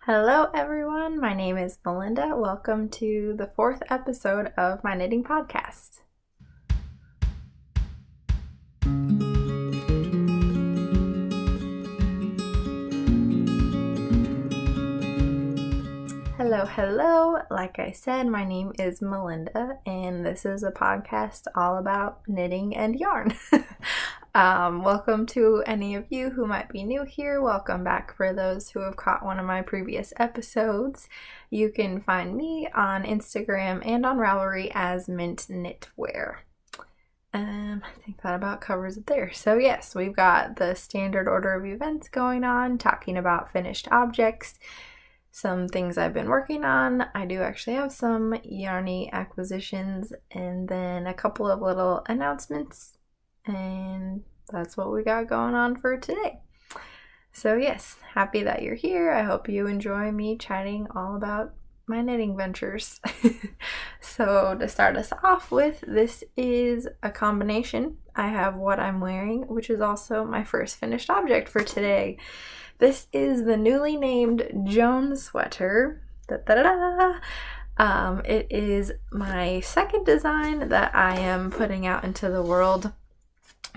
Hello everyone, my name is Melinda. Welcome to the 4th episode of my knitting podcast. Hello. Like I said, my name is Melinda, and this is a podcast all about knitting and yarn. Welcome to any of you who might be new here. Welcome back for those who have caught one of my previous episodes. You can find me on Instagram and on Ravelry as mintknitwear. I think that about covers it there. So yes, we've got the standard order of events going on, talking about finished objects, some things I've been working on. I do actually have some yarny acquisitions, and then a couple of little announcements, and that's what we got going on for today. So yes, happy that you're here. I hope you enjoy me chatting all about my knitting ventures. So to start us off with, this is a combination. I have what I'm wearing, which is also my first finished object for today. This is the newly named Joan sweater. It is my second design that I am putting out into the world.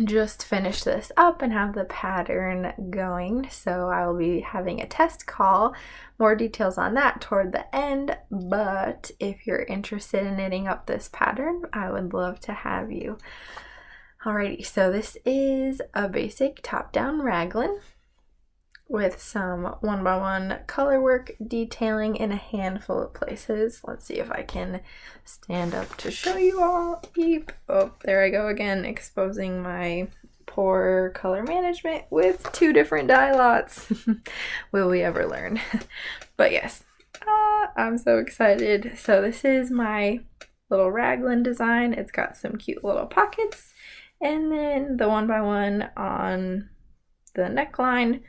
Just finished this up and have the pattern going, so I will be having a test call. More details on that toward the end, but if you're interested in knitting up this pattern, I would love to have you. Alrighty, so this is a basic top-down raglan with some 1x1 color work detailing in a handful of places. Let's see if I can stand up to show you all. Beep. Oh, there I go again, exposing my poor color management with 2 different dye lots. Will we ever learn? But yes, I'm so excited. So this is my little raglan design. It's got some cute little pockets, and then the 1x1 on the neckline,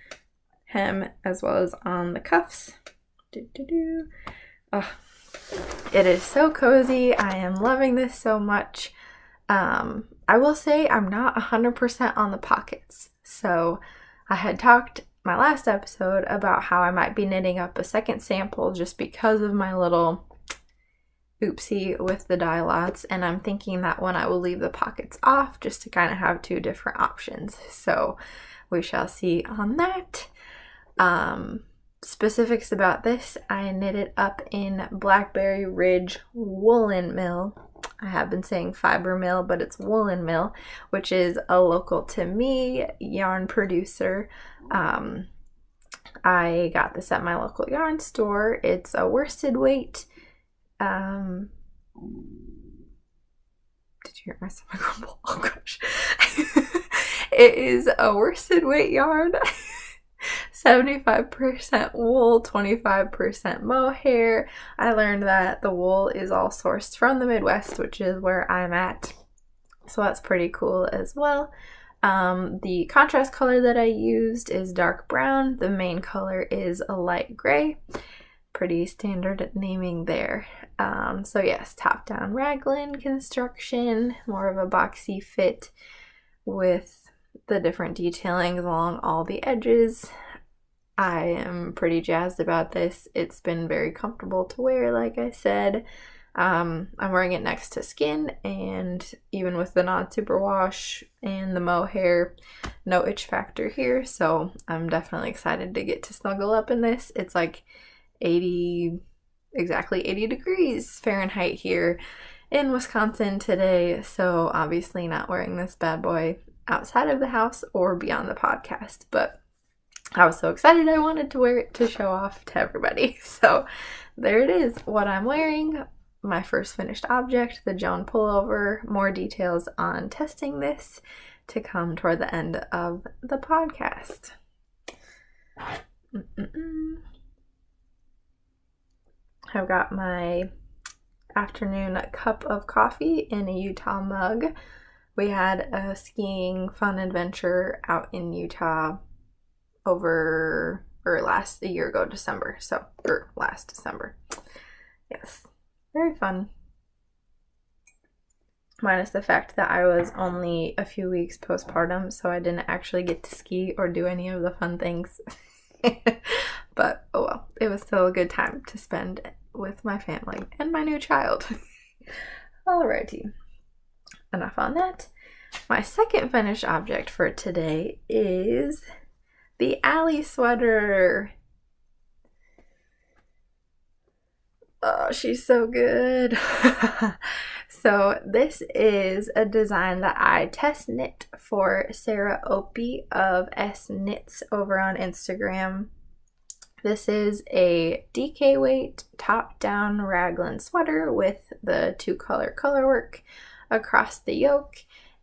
hem, as well as on the cuffs. Oh, it is so cozy. I am loving this so much. I will say I'm not 100% on the pockets. So I had talked my last episode about how I might be knitting up a second sample just because of my little oopsie with the dye lots, and I'm thinking that one I will leave the pockets off just to kind of have 2 different options. So we shall see on that. Specifics about this, I knit it up in Blackberry Ridge Woolen Mill. I have been saying fiber mill, but it's woolen mill, which is a local to me yarn producer. I got this at my local yarn store. It's a worsted weight. Did you hear my stomach rumble? Oh gosh. It is a worsted weight yarn. 75% wool, 25% mohair. I learned that the wool is all sourced from the Midwest, which is where I'm at. So that's pretty cool as well. The contrast color that I used is dark brown. The main color is a light gray. Pretty standard naming there. So yes, top-down raglan construction, more of a boxy fit with the different detailings along all the edges. I am pretty jazzed about this. It's been very comfortable to wear, like I said. I'm wearing it next to skin, and even with the non-superwash and the mohair, no itch factor here, so I'm definitely excited to get to snuggle up in this. It's like exactly 80 degrees Fahrenheit here in Wisconsin today, so obviously not wearing this bad boy outside of the house or beyond the podcast, but I was so excited I wanted to wear it to show off to everybody. So there it is, what I'm wearing, my first finished object, the Joan pullover. More details on testing this to come toward the end of the podcast. I've got my afternoon cup of coffee in a Utah mug. We had a skiing fun adventure out in Utah last December. Yes, very fun. Minus the fact that I was only a few weeks postpartum, so I didn't actually get to ski or do any of the fun things. But oh well, it was still a good time to spend with my family and my new child. Alrighty, enough on that. My second finished object for today is the Allie sweater. Oh, she's so good. So this is a design that I test knit for Sarah Opie of s.knits over on Instagram. This is a DK weight top-down raglan sweater with the 2-color colorwork across the yoke,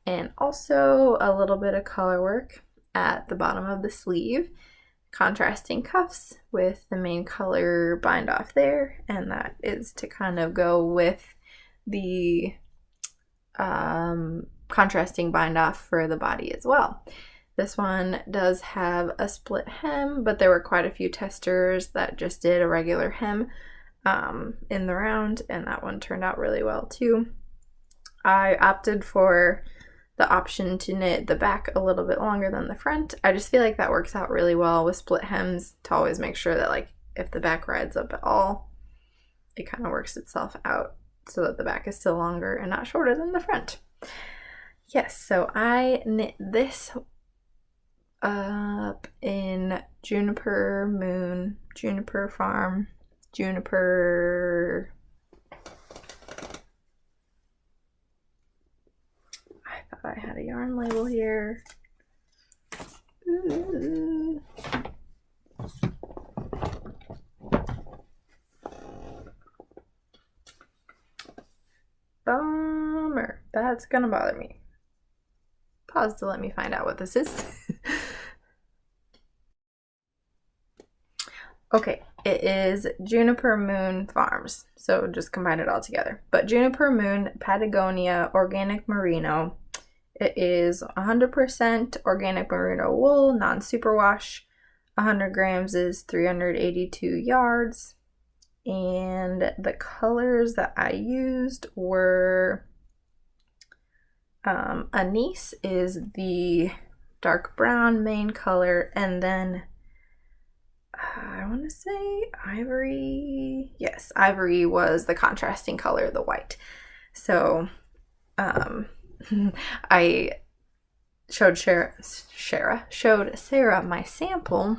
and also a little bit of colorwork at the bottom of the sleeve. Contrasting cuffs with the main color bind off there, and that is to kind of go with the contrasting bind off for the body as well. This one does have a split hem, but there were quite a few testers that just did a regular hem in the round, and that one turned out really well too. I opted for the option to knit the back a little bit longer than the front. I just feel like that works out really well with split hems, to always make sure that, like, if the back rides up at all, it kind of works itself out so that the back is still longer and not shorter than the front. Yes, so I knit this up in Juniper Moon, Juniper Farm, Juniper... I thought I had a yarn label here. Ooh. Bummer. That's gonna bother me. Pause to let me find out what this is. Okay, it is Juniper Moon Farms, so just combine it all together. But Juniper Moon Patagonia Organic Merino. It is 100% organic merino wool, non-superwash. 100 grams is 382 yards. And the colors that I used were anise is the dark brown main color, and then I want to say ivory. Yes, ivory was the contrasting color, the white. So I showed Sarah my sample,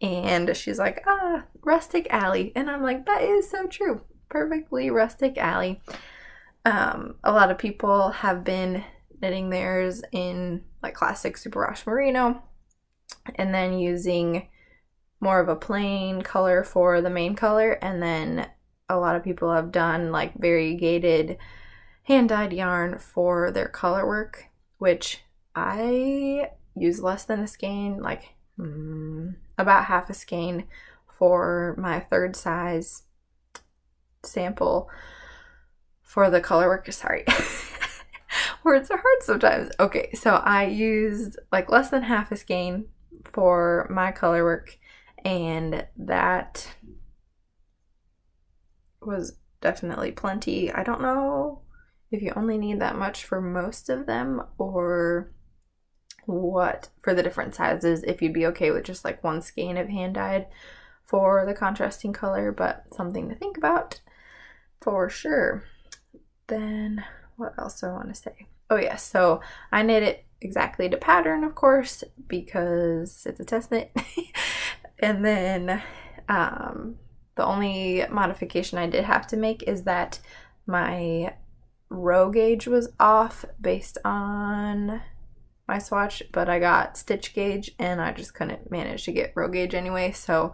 and she's like, rustic alley. And I'm like, that is so true. Perfectly rustic alley. A lot of people have been knitting theirs in like classic superwash merino, and then using more of a plain color for the main color. And then a lot of people have done like variegated hand-dyed yarn for their color work, which I use less than a skein, like about half a skein for my 3rd size sample for the color work. Sorry. Words are hard sometimes. Okay, so I used like less than half a skein for my color work, and that was definitely plenty. I don't know if you only need that much for most of them, or what for the different sizes, if you'd be okay with just like 1 skein of hand dyed for the contrasting color, but something to think about for sure. Then what else do I want to say? Oh yes, so I knit it exactly to pattern, of course, because it's a test knit. And then the only modification I did have to make is that my row gauge was off based on my swatch, but I got stitch gauge and I just couldn't manage to get row gauge anyway, so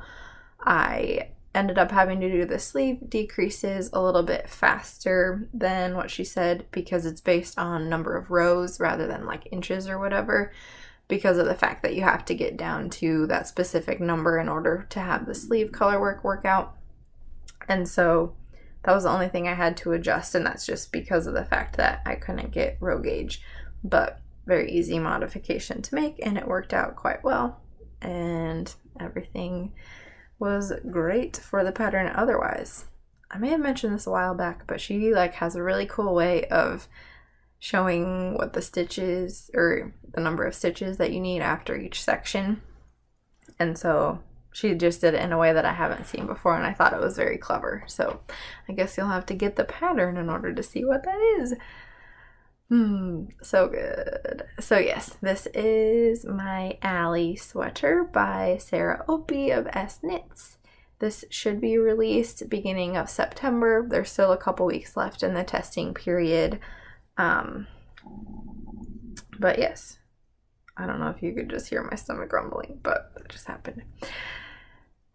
I ended up having to do the sleeve decreases a little bit faster than what she said, because it's based on number of rows rather than like inches or whatever, because of the fact that you have to get down to that specific number in order to have the sleeve color work out. And so that was the only thing I had to adjust, and that's just because of the fact that I couldn't get row gauge. But very easy modification to make, and it worked out quite well, and everything was great for the pattern otherwise. I may have mentioned this a while back, but she like has a really cool way of showing what the stitches or the number of stitches that you need after each section. And so she just did it in a way that I haven't seen before, and I thought it was very clever. So I guess you'll have to get the pattern in order to see what that is. So good. So yes, this is my Alley sweater by Sarah Opie of s.knits. This should be released beginning of September. There's still a couple weeks left in the testing period. But yes, I don't know if you could just hear my stomach grumbling, but that just happened.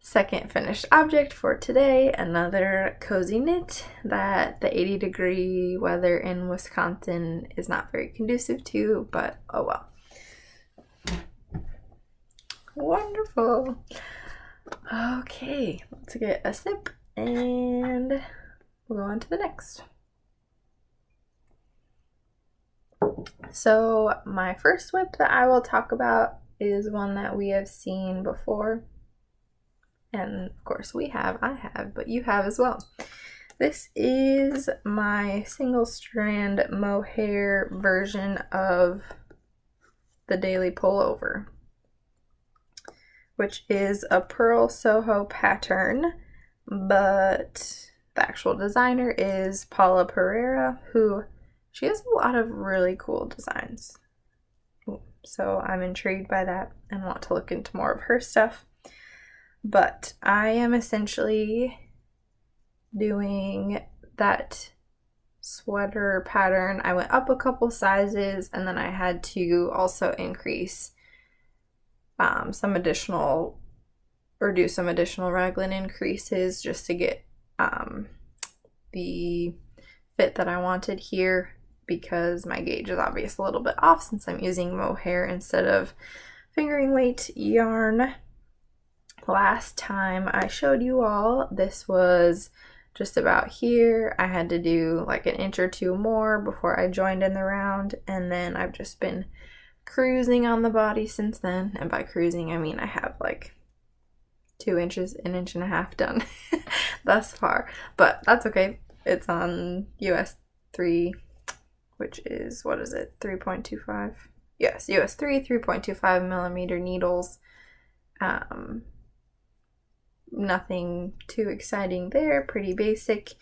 Second finished object for today, another cozy knit that the 80-degree weather in Wisconsin is not very conducive to, but oh well. Wonderful. Okay, let's get a sip and we'll go on to the next. So my first whip that I will talk about is one that we have seen before. And of course I have, but you have as well. This is my single strand mohair version of the daily pullover, which is a pearl Soho pattern, but the actual designer is Paula Pereira, who she has a lot of really cool designs. So I'm intrigued by that and want to look into more of her stuff. But I am essentially doing that sweater pattern. I went up a couple sizes, and then I had to also increase do some additional raglan increases just to get the fit that I wanted here, because my gauge is obviously a little bit off since I'm using mohair instead of fingering weight yarn. Last time I showed you all, this was just about here. I had to do like an inch or two more before I joined in the round, and then I've just been cruising on the body since then. And by cruising, I mean I have like 2 inches, an inch and a half done thus far, but that's okay. It's on US 3, which is, what is it, 3.25? Yes, US 3, 3.25 millimeter needles. Nothing too exciting there, pretty basic.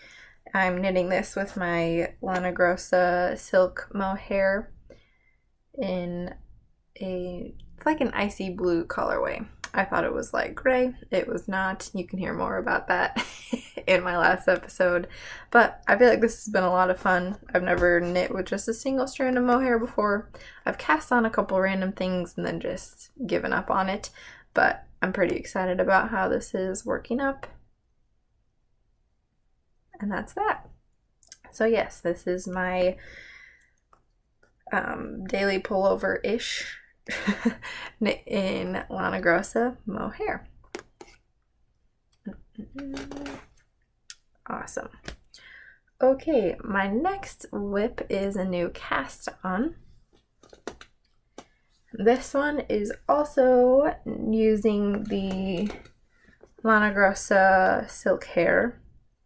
I'm knitting this with my Lana Grossa silk mohair in it's like an icy blue colorway. I thought it was like gray. It was not. You can hear more about that in my last episode. But I feel like this has been a lot of fun. I've never knit with just a single strand of mohair before. I've cast on a couple random things and then just given up on it. But I'm pretty excited about how this is working up. And that's that. So yes, this is my daily pullover-ish knit in Lana Grossa mohair. Awesome. Okay, my next whip is a new cast on. This one is also using the Lana Grossa silk hair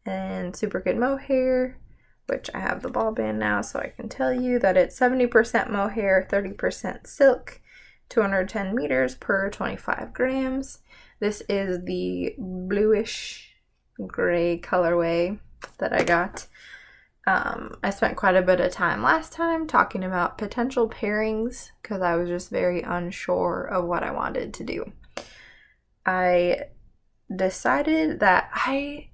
and super good mohair, which I have the ball band now, so I can tell you that it's 70% mohair, 30% silk, 210 meters per 25 grams. This is the bluish gray colorway that I got. I spent quite a bit of time last time talking about potential pairings because I was just very unsure of what I wanted to do. I decided that I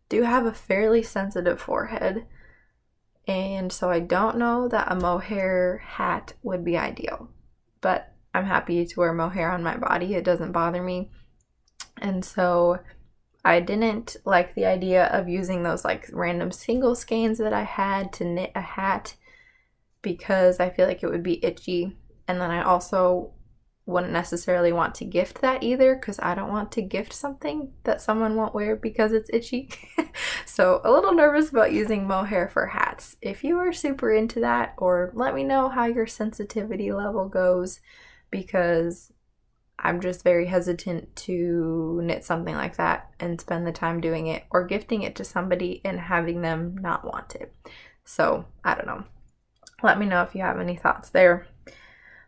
do have a fairly sensitive forehead, and so I don't know that a mohair hat would be ideal, but I'm happy to wear mohair on my body. It doesn't bother me. And so I didn't like the idea of using those like random single skeins that I had to knit a hat because I feel like it would be itchy, and then I also wouldn't necessarily want to gift that either because I don't want to gift something that someone won't wear because it's itchy. So a little nervous about using mohair for hats. If you are super into that, or let me know how your sensitivity level goes, because I'm just very hesitant to knit something like that and spend the time doing it or gifting it to somebody and having them not want it. So I don't know. Let me know if you have any thoughts there.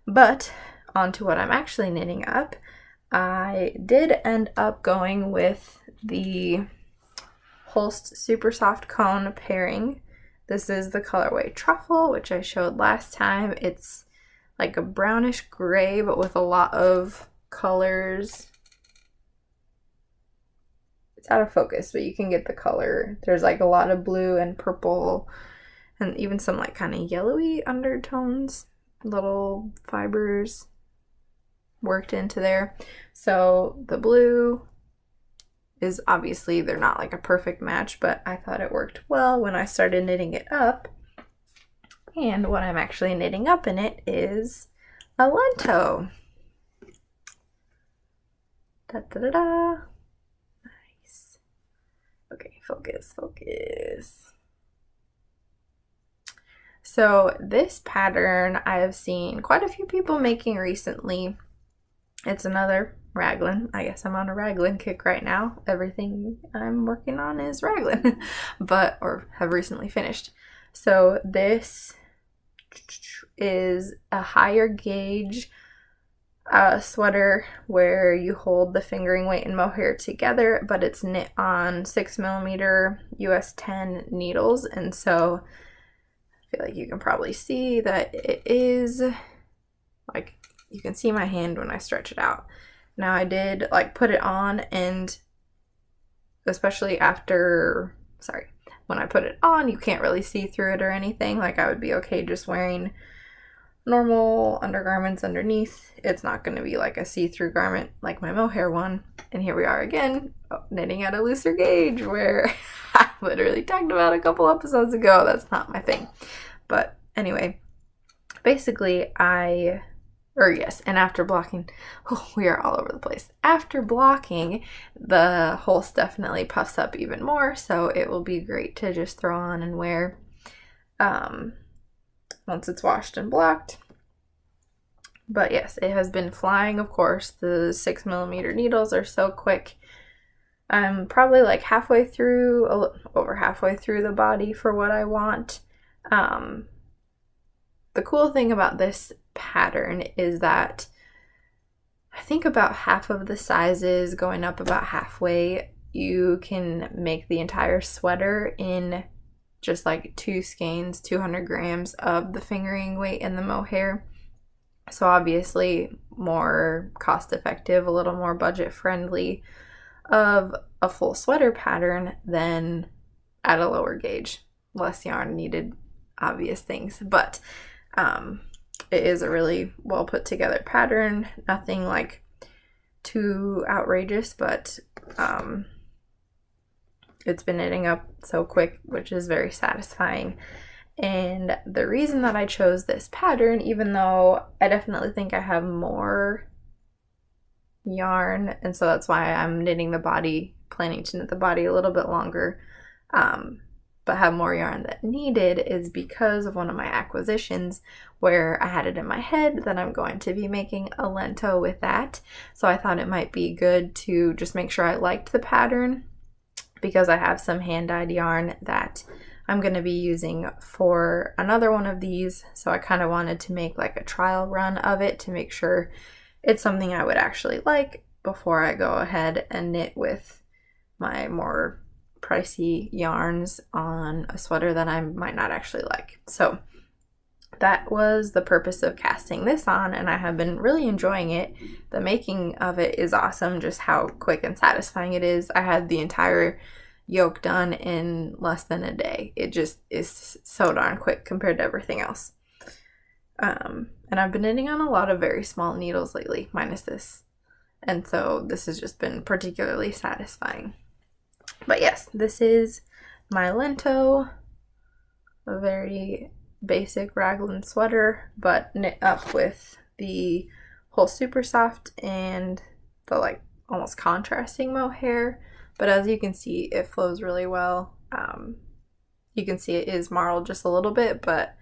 But on to what I'm actually knitting up. I did end up going with the Holst Super Soft Cone pairing. This is the colorway Truffle, which I showed last time. It's like a brownish gray, but with a lot of colors. It's out of focus, but you can get the color. There's like a lot of blue and purple and even some like kind of yellowy undertones, little fibers worked into there. So the blue is obviously, they're not like a perfect match, but I thought it worked well when I started knitting it up. And what I'm actually knitting up in it is a Lento. Da-da-da-da. Nice. Okay, focus, focus. So this pattern I have seen quite a few people making recently. It's another raglan. I guess I'm on a raglan kick right now. Everything I'm working on is raglan, or have recently finished. So this is a higher gauge sweater where you hold the fingering weight and mohair together, but it's knit on 6mm US 10 needles, and so I feel like you can probably see that it is like, you can see my hand when I stretch it out. Now I did like put it on, and especially after, when I put it on, you can't really see through it or anything. Like I would be okay just wearing normal undergarments underneath. It's not going to be like a see-through garment like my mohair one. And here we are again, knitting at a looser gauge, where I literally talked about a couple episodes ago. That's not my thing. But anyway, basically and after blocking, we are all over the place. After blocking, the Holst definitely puffs up even more, so it will be great to just throw on and wear once it's washed and blocked. But yes, it has been flying, of course. The 6mm needles are so quick. I'm probably like over halfway through the body for what I want. The cool thing about this pattern is that I think about half of the sizes, going up about halfway, you can make the entire sweater in just like 2 skeins, 200 grams of the fingering weight and the mohair. So obviously more cost effective, a little more budget friendly of a full sweater pattern than at a lower gauge. Less yarn needed, obvious things, but it is a really well put together pattern. Nothing like too outrageous, but it's been knitting up so quick, which is very satisfying. And the reason that I chose this pattern, even though I definitely think I have more yarn, and so that's why I'm knitting the body, planning to knit the body a little bit longer, but have more yarn than needed, is because of one of my acquisitions where I had it in my head that I'm going to be making a Lento with that. So I thought it might be good to just make sure I liked the pattern, because I have some hand-dyed yarn that I'm going to be using for another one of these. So I kind of wanted to make like a trial run of it to make sure it's something I would actually like before I go ahead and knit with my more pricey yarns on a sweater that I might not actually like. So that was the purpose of casting this on, and I have been really enjoying it. The making of it is awesome, just how quick and satisfying it is. I had the entire yoke done in less than a day. It just is so darn quick compared to everything else. And I've been knitting on a lot of very small needles lately, minus this. And so this has just been particularly satisfying. But yes, this is my Lento, a very basic raglan sweater, but knit up with the whole super soft and the like almost contrasting mohair. But as you can see, it flows really well. You can see it is marled just a little bit, but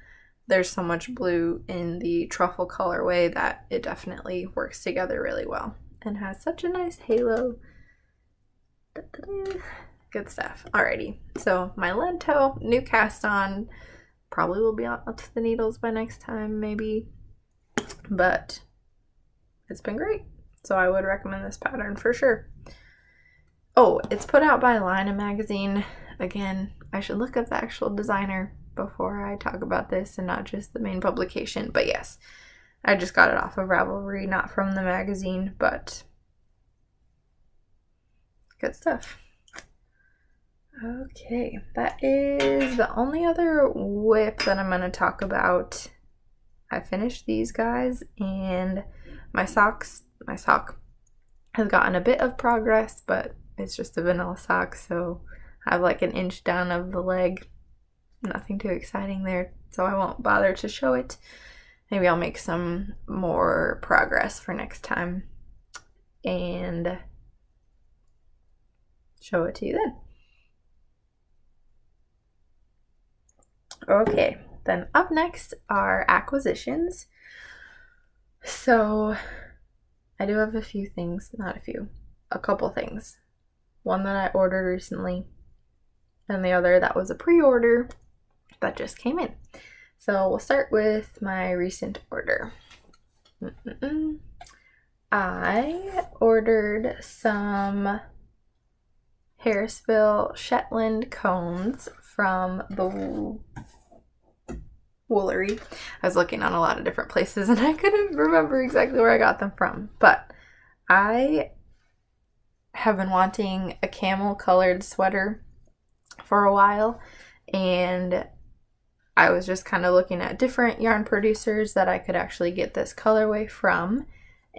there's so much blue in the truffle colorway that it definitely works together really well and has such a nice halo. Good stuff. Alrighty, so my Lento, new cast on, probably will be up to the needles by next time maybe, but it's been great. So I would recommend this pattern for sure. Oh, it's put out by Lento magazine. Again, I should look up the actual designer before I talk about this and not just the main publication. But yes, I just got it off of Ravelry, not from the magazine, but good stuff. Okay, that is the only other whip that I'm going to talk about. I finished these guys, and my sock has gotten a bit of progress, but it's just a vanilla sock, so I have like an inch down of the leg. Nothing too exciting there, so I won't bother to show it. Maybe I'll make some more progress for next time and show it to you then. Okay, then up next are acquisitions. So I do have a few things, a couple things. One that I ordered recently, and the other that was a pre-order that just came in. So we'll start with my recent order. I ordered some Harrisville Shetland cones from the Woolery. I was looking on a lot of different places and I couldn't remember exactly where I got them from, but I have been wanting a camel colored sweater for a while, and I was just kind of looking at different yarn producers that I could actually get this colorway from,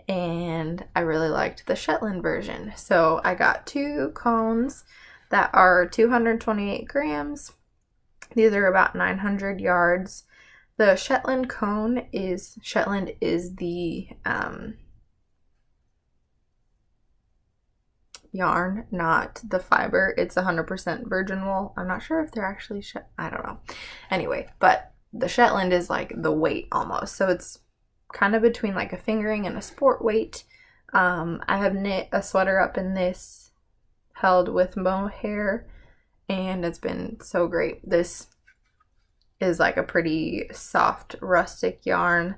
and I really liked the Shetland version. So I got 2 cones that are 228 grams. These are about 900 yards. The Shetland is the yarn, not the fiber. It's 100% virgin wool. I'm not sure if they're actually I don't know. Anyway, but the Shetland is like the weight almost. So it's kind of between like a fingering and a sport weight. I have knit a sweater up in this held with Mohair, and it's been so great. This is like a pretty soft rustic yarn,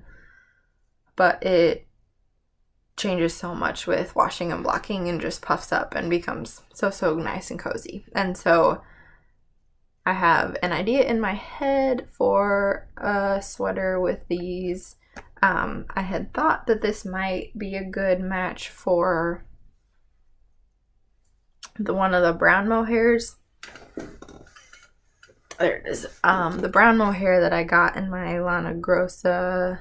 but it changes so much with washing and blocking and just puffs up and becomes so nice and cozy. And so I have an idea in my head for a sweater with these. I had thought that this might be a good match for one of the brown mohairs. There it is. The brown mohair that I got in my Lana Grossa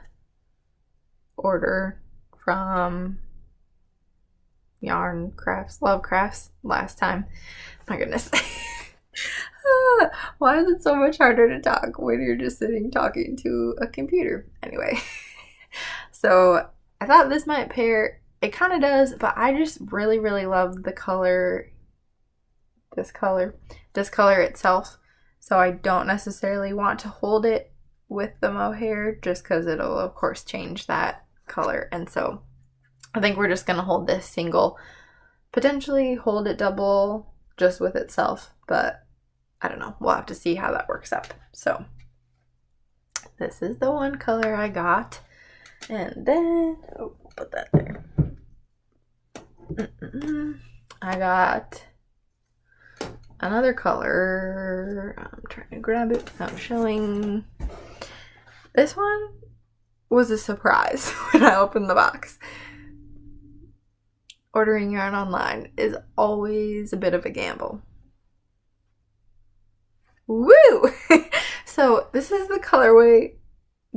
order from Yarn Crafts, Love Crafts last time. My goodness. Why is it so much harder to talk when you're just sitting talking to a computer? Anyway, so I thought this might pair. It kind of does, but I just really love the color, this color itself. So I don't necessarily want to hold it with the mohair just because it'll of course change that color. And so I think we're just going to hold this single, potentially hold it double just with itself, but I don't know. We'll have to see how that works out. So this is the one color I got. And then, oh, put that there. I got another color. I'm trying to grab it without showing. This one was a surprise when I opened the box. Ordering yarn online is always a bit of a gamble. Woo! So this is the colorway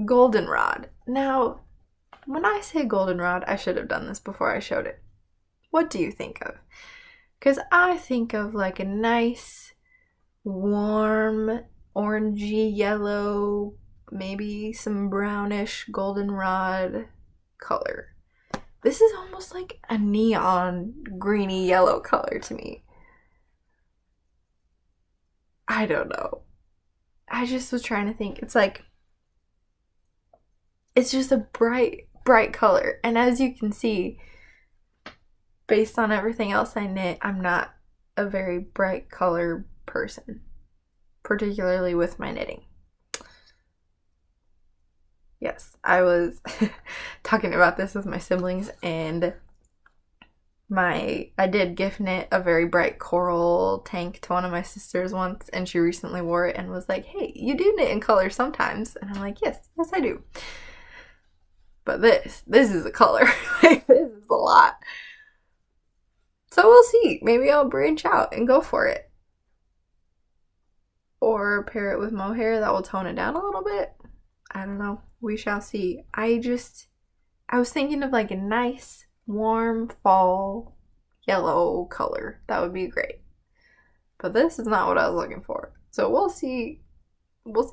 Goldenrod. Now, when I say goldenrod, I should have done this before I showed it. What do you think of? Because I think of like a nice, warm, orangey yellow, maybe some brownish goldenrod color. This is almost like a neon greeny yellow color to me. I don't know. I just was trying to think. It's like, it's just a bright color. And as you can see, based on everything else I knit, I'm not a very bright color person, particularly with my knitting. Yes, I was talking about this with my siblings, and I did gift knit a very bright coral tank to one of my sisters once, and she recently wore it and was like, hey, you do knit in color sometimes. And I'm like, yes, I do. But this is a color. Like, this is a lot. So we'll see. Maybe I'll branch out and go for it. Or pair it with mohair. That will tone it down a little bit. I don't know. We shall see. I was thinking of like a nice, warm fall yellow color. That would be great. But this is not what I was looking for. So we'll see. We'll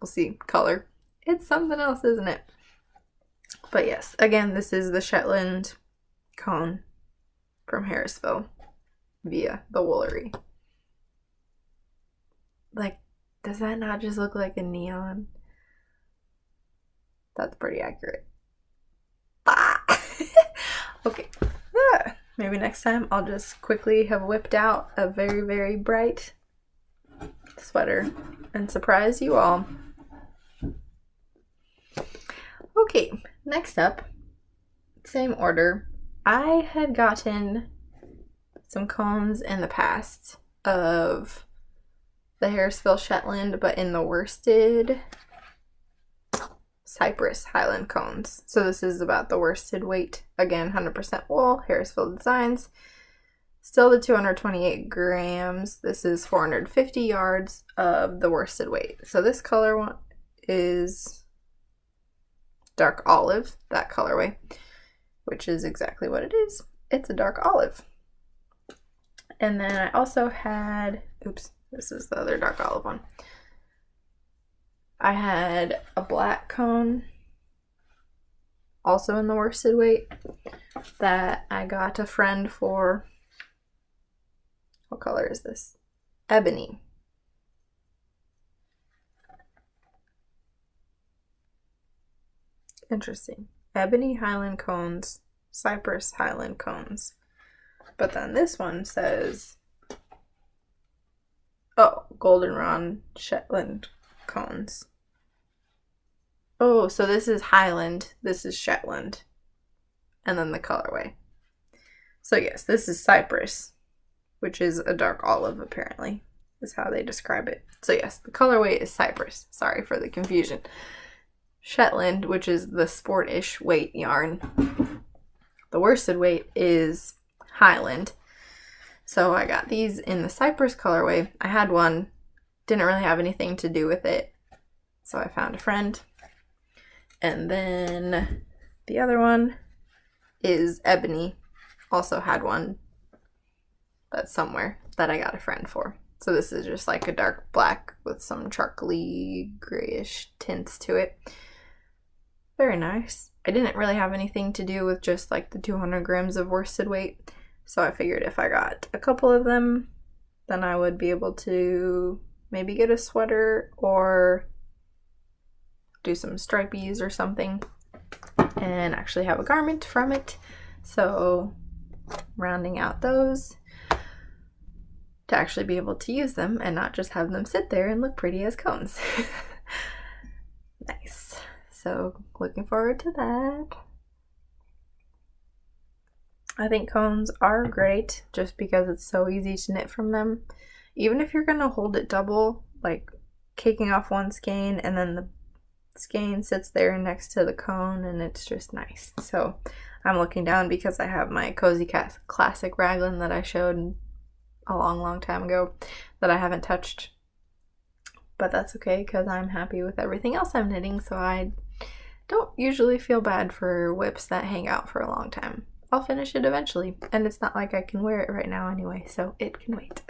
see. Color. It's something else, isn't it? But yes, again, this is the Shetland cone from Harrisville via the Woolery. Like, does that not just look like a neon? That's pretty accurate. Ah! Okay. Maybe next time I'll just quickly have whipped out a very, very bright sweater and surprise you all. Okay, next up, same order. I had gotten some cones in the past of the Harrisville Shetland, but in the worsted Cypress Highland cones. So this is about the worsted weight. Again, 100% wool, Harrisville Designs. Still the 228 grams. This is 450 yards of the worsted weight. So this color one is dark olive, that colorway, which is exactly what it is. It's a dark olive. And then I also had, oops, this is the other dark olive one. I had a black cone, also in the worsted weight, that I got a friend for. What color is this? Ebony. Interesting. Ebony Highland cones, Cypress Highland cones. But then this one says, oh, goldenrod Shetland cones. Oh, so this is Highland, this is Shetland, and then the colorway. So yes, this is Cypress, which is a dark olive apparently, is how they describe it. So yes, the colorway is Cypress. Sorry for the confusion. Shetland, which is the sport-ish weight yarn. The worsted weight is Highland. So I got these in the Cypress colorway. I had one, didn't really have anything to do with it, so I found a friend. And then the other one is Ebony. Also had one that's somewhere that I got a friend for. So this is just like a dark black with some charcoaly grayish tints to it. Very nice. I didn't really have anything to do with just like the 200 grams of worsted weight. So I figured if I got a couple of them, then I would be able to maybe get a sweater or do some stripies or something and actually have a garment from it. So rounding out those to actually be able to use them and not just have them sit there and look pretty as cones. Nice. So looking forward to that. I think cones are great just because it's so easy to knit from them. Even if you're going to hold it double, like caking off one skein and then the skein sits there next to the cone, and it's just nice. So I'm looking down because I have my Cozy Cat Classic Raglan that I showed a long time ago that I haven't touched. But that's okay because I'm happy with everything else I'm knitting, so I don't usually feel bad for whips that hang out for a long time. I'll finish it eventually, and it's not like I can wear it right now anyway, so it can wait.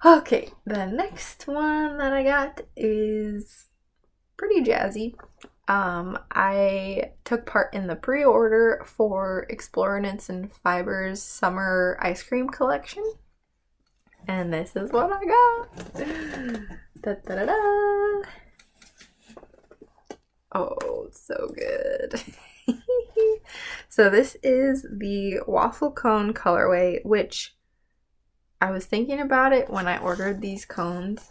Okay, the next one that I got is pretty jazzy. I took part in the pre-order for Explore Knits and Fibers Summer Ice Cream Collection, and this is what I got. Da, da, da, da. Oh, so good. So this is the waffle cone colorway, which I was thinking about it when I ordered these cones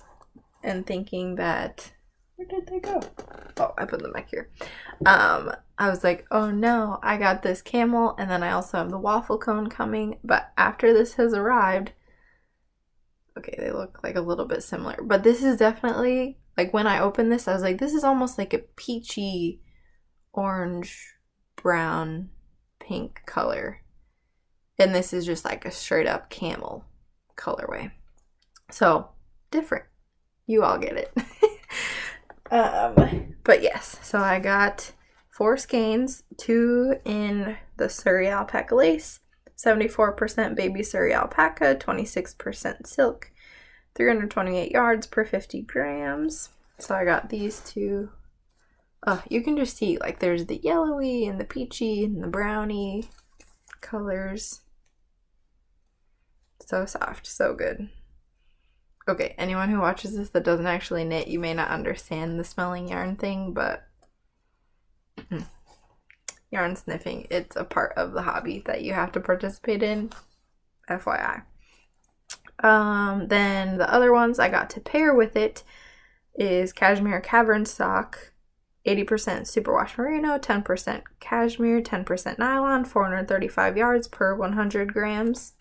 and thinking that Where did they go? Oh, I put them back here. I was like, oh no, I got this camel, and then I also have the waffle cone coming, but after this has arrived, okay, they look like a little bit similar, but this is definitely, like, when I opened this, I was like, this is almost like a peachy orange, brown, pink color, and this is just like a straight up camel colorway. So different. You all get it. But yes, so I got 4 skeins, 2 in the Surrey alpaca lace, 74% baby Surrey alpaca, 26% silk, 328 yards per 50 grams. So I got these 2. You can just see, like, there's the yellowy and the peachy and the browny colors. So soft, so good. Okay, anyone who watches this that doesn't actually knit, you may not understand the smelling yarn thing, but yarn sniffing, it's a part of the hobby that you have to participate in, FYI. Then the other ones I got to pair with it is Cashmere Cavern Stock, 80% superwash merino, 10% cashmere, 10% nylon, 435 yards per 100 grams.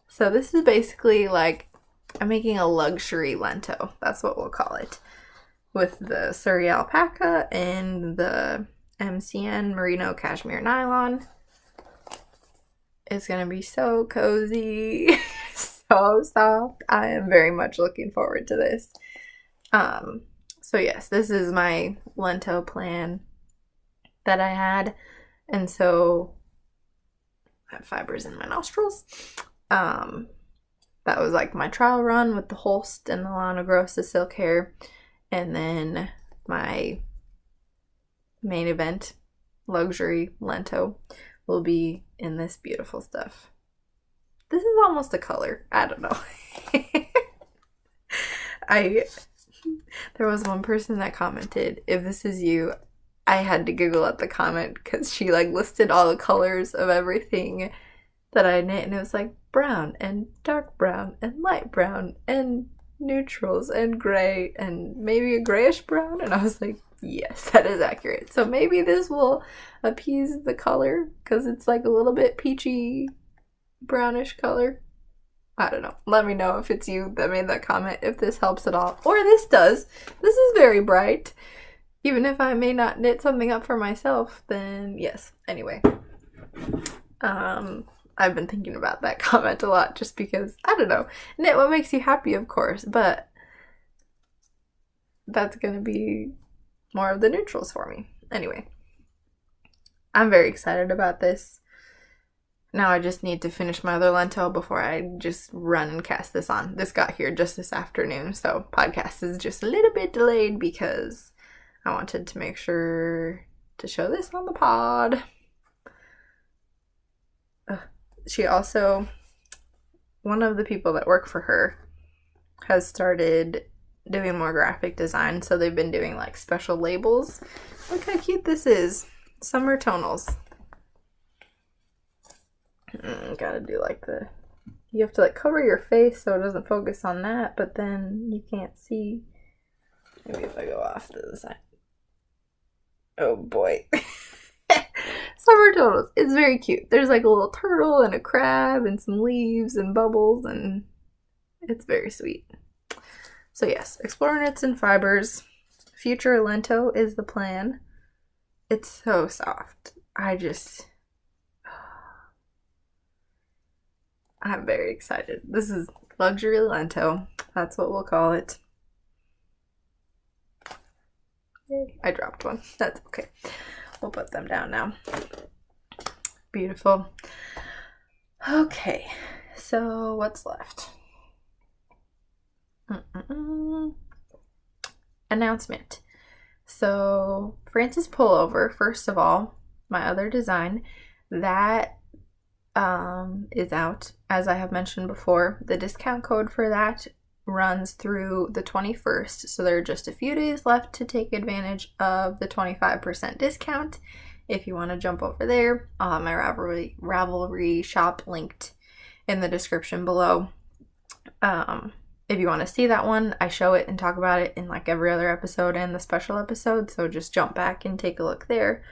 So this is basically like, I'm making a luxury Lento. That's what we'll call it. With the Surrey alpaca and the MCN merino cashmere nylon. It's going to be so cozy. So soft. I am very much looking forward to this. So yes, this is my Lento plan that I had. And so I have fibers in my nostrils. That was like my trial run with the Holst and the Lana Grossa silk hair. And then my main event, luxury Lento, will be in this beautiful stuff. This is almost a color. I don't know. There was one person that commented, if this is you, I had to giggle at the comment because she like listed all the colors of everything that I knit, and it was like brown and dark brown and light brown and neutrals and gray and maybe a grayish brown, and I was like, yes, that is accurate. So maybe this will appease the color because it's like a little bit peachy brownish color. I don't know. Let me know if it's you that made that comment, if this helps at all, or this does. This is very bright. Even if I may not knit something up for myself, then yes. Anyway, I've been thinking about that comment a lot just because, I don't know, knit what makes you happy, of course, but that's going to be more of the neutrals for me. Anyway, I'm very excited about this. Now I just need to finish my other Lento before I just run and cast this on. This got here just this afternoon, so podcast is just a little bit delayed because I wanted to make sure to show this on the pod. She also, one of the people that work for her has started doing more graphic design, so they've been doing like special labels. Look how cute this is. Summer tonals. Gotta do like you have to like cover your face so it doesn't focus on that, but then you can't see. Maybe if I go off to the side. Oh boy. Summer tonals. It's very cute. There's like a little turtle and a crab and some leaves and bubbles, and it's very sweet. So yes, explore knits and fibers. Future Lento is the plan. It's so soft. I'm very excited. This is luxury Lento. That's what we'll call it. Yay. I dropped one. That's okay. We'll put them down now. Beautiful. Okay, so what's left? Announcement. So Francis Pullover, first of all, my other design, that is out, as I have mentioned before. The discount code for that runs through the 21st, so there are just a few days left to take advantage of the 25% discount. If you want to jump over there, I'll have my Ravelry shop linked in the description below. if you want to see that one, I show it and talk about it in like every other episode and the special episode, so just jump back and take a look there.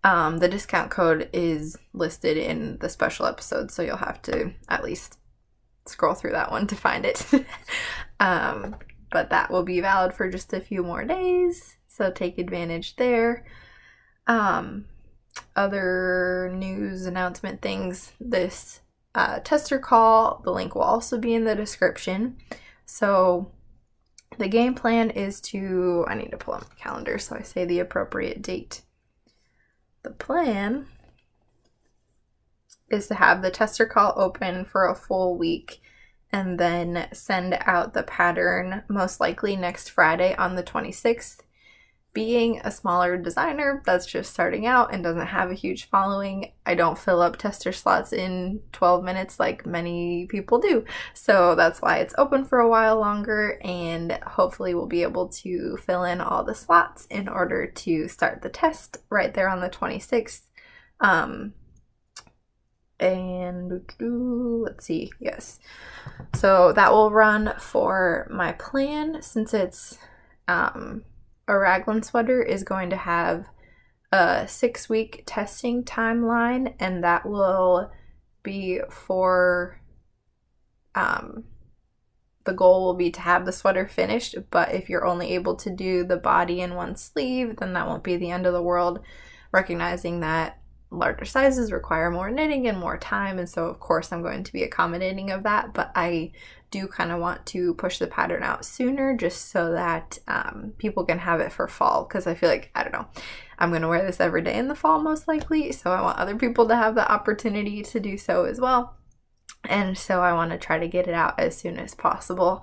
The discount code is listed in the special episode, so you'll have to at least scroll through that one to find it. But that will be valid for just a few more days, so take advantage there. Other news announcement things, this tester call, the link will also be in the description. So the game plan is to, I need to pull up my calendar so I say the appropriate date. The plan is to have the tester call open for a full week and then send out the pattern most likely next Friday on the 26th. Being a smaller designer that's just starting out and doesn't have a huge following, I don't fill up tester slots in 12 minutes like many people do. So that's why it's open for a while longer, and hopefully we'll be able to fill in all the slots in order to start the test right there on the 26th. And let's see, yes. So that will run for my plan, since it's a raglan sweater is going to have a 6-week testing timeline, and that will be for the goal will be to have the sweater finished, but if you're only able to do the body and one sleeve, then that won't be the end of the world, recognizing that larger sizes require more knitting and more time, and so of course I'm going to be accommodating of that, but I do kind of want to push the pattern out sooner just so that people can have it for fall, because I feel like, I don't know, I'm going to wear this every day in the fall most likely, so I want other people to have the opportunity to do so as well, and so I want to try to get it out as soon as possible.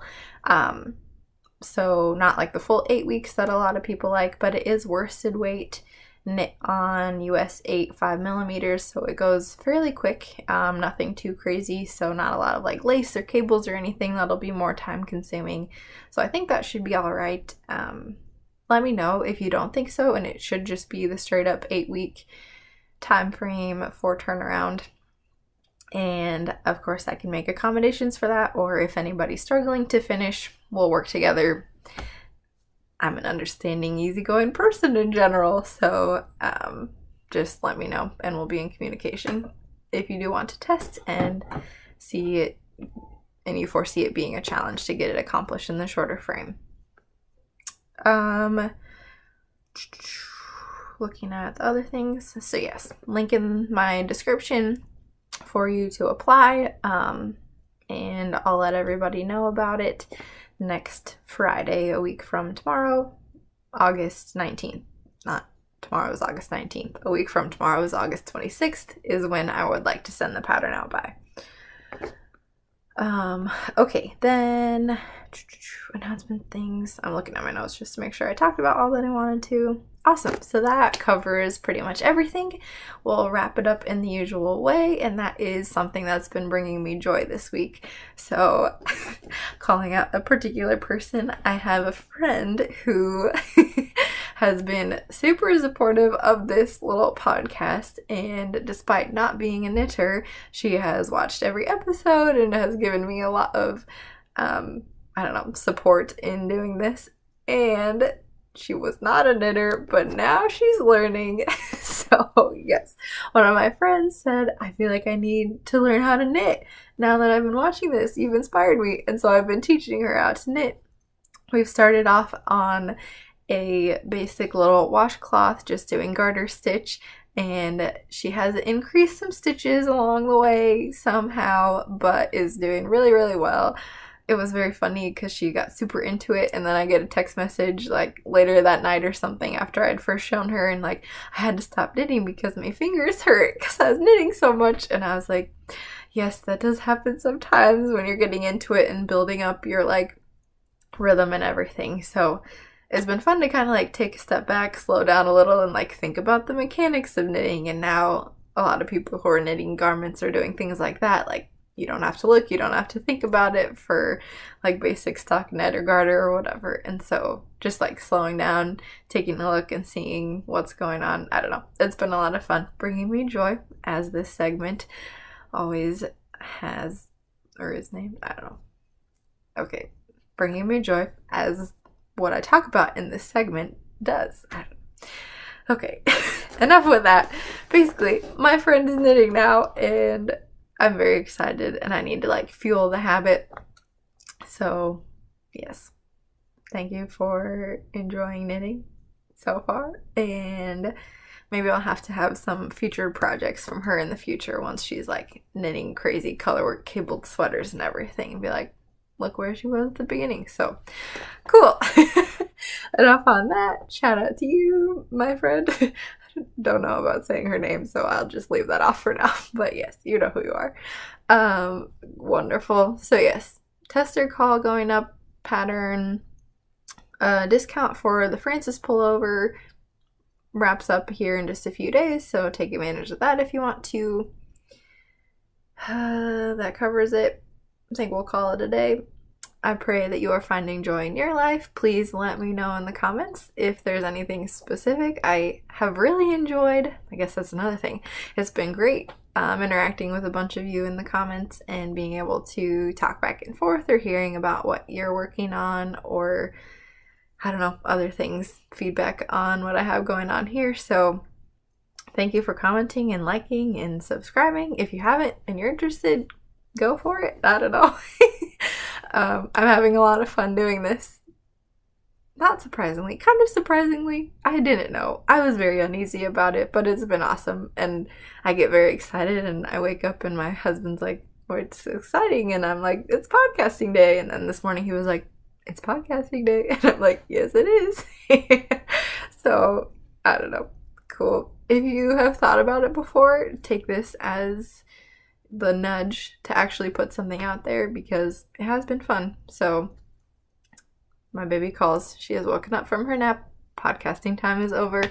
So not like the full 8 weeks that a lot of people like, but it is worsted weight, knit on US 8 5mm, so it goes fairly quick, nothing too crazy, so not a lot of like lace or cables or anything that'll be more time consuming, so I think that should be all right. Let me know if you don't think so, and it should just be the straight up 8-week time frame for turnaround, and of course I can make accommodations for that, or if anybody's struggling to finish, we'll work together. I'm an understanding, easygoing person in general, so just let me know and we'll be in communication if you do want to test and see it, and you foresee it being a challenge to get it accomplished in the shorter frame. Looking at the other things, so yes, link in my description for you to apply, and I'll let everybody know about it next Friday, a week from tomorrow, August 19th. Not tomorrow is August 19th. A week from tomorrow is August 26th is when I would like to send the pattern out by. Okay, then announcement things. I'm looking at my notes just to make sure I talked about all that I wanted to. Awesome, so that covers pretty much everything. We'll wrap it up in the usual way, and that is something that's been bringing me joy this week. So, calling out a particular person, I have a friend who has been super supportive of this little podcast, and despite not being a knitter, she has watched every episode and has given me a lot of, support in doing this, and she was not a knitter, but now she's learning. So yes, one of my friends said, I feel like I need to learn how to knit. Now that I've been watching this, you've inspired me. And so I've been teaching her how to knit. We've started off on a basic little washcloth, just doing garter stitch. And she has increased some stitches along the way somehow, but is doing really, really well. It was very funny because she got super into it, and then I get a text message like later that night or something after I'd first shown her, and like I had to stop knitting because my fingers hurt because I was knitting so much. And I was like, yes, that does happen sometimes when you're getting into it and building up your like rhythm and everything. So it's been fun to kind of like take a step back, slow down a little, and like think about the mechanics of knitting. And now a lot of people who are knitting garments are doing things like that, like you don't have to look, you don't have to think about it for like basic stockinette or garter or whatever. And so just like slowing down, taking a look and seeing what's going on, I don't know, it's been a lot of fun, bringing me joy, as this segment always has, or is named, I don't know. Okay, bringing me joy, as what I talk about in this segment does. Okay, enough with that. Basically, my friend is knitting now, and I'm very excited, and I need to like fuel the habit. So, yes, thank you for enjoying knitting so far, and maybe I'll have to have some featured projects from her in the future once she's like knitting crazy colorwork cabled sweaters and everything, and be like, look where she was at the beginning. So cool. Enough on that. Shout out to you, my friend. Don't know about saying her name, so I'll just leave that off for now. But yes, you know who you are. Wonderful. So yes, tester call going up, pattern discount for the Francis pullover wraps up here in just a few days, so take advantage of that if you want to. That covers it. I think we'll call it a day. I pray that you are finding joy in your life. Please let me know in the comments if there's anything specific. I have really enjoyed, I guess that's another thing, it's been great interacting with a bunch of you in the comments and being able to talk back and forth, or hearing about what you're working on, or I don't know, other things, feedback on what I have going on here. So thank you for commenting and liking and subscribing. If you haven't and you're interested, go for it. I don't know. I'm having a lot of fun doing this. Not surprisingly, kind of surprisingly. I didn't know. I was very uneasy about it, but it's been awesome, and I get very excited, and I wake up and my husband's like, oh, it's exciting, and I'm like, it's podcasting day. And then this morning he was like, it's podcasting day, and I'm like, yes it is. So I don't know. Cool. If you have thought about it before, take this as the nudge to actually put something out there, because it has been fun. So my baby calls. She has woken up from her nap. Podcasting time is over.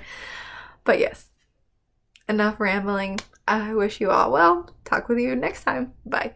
But yes, enough rambling. I wish you all well. Talk with you next time. Bye.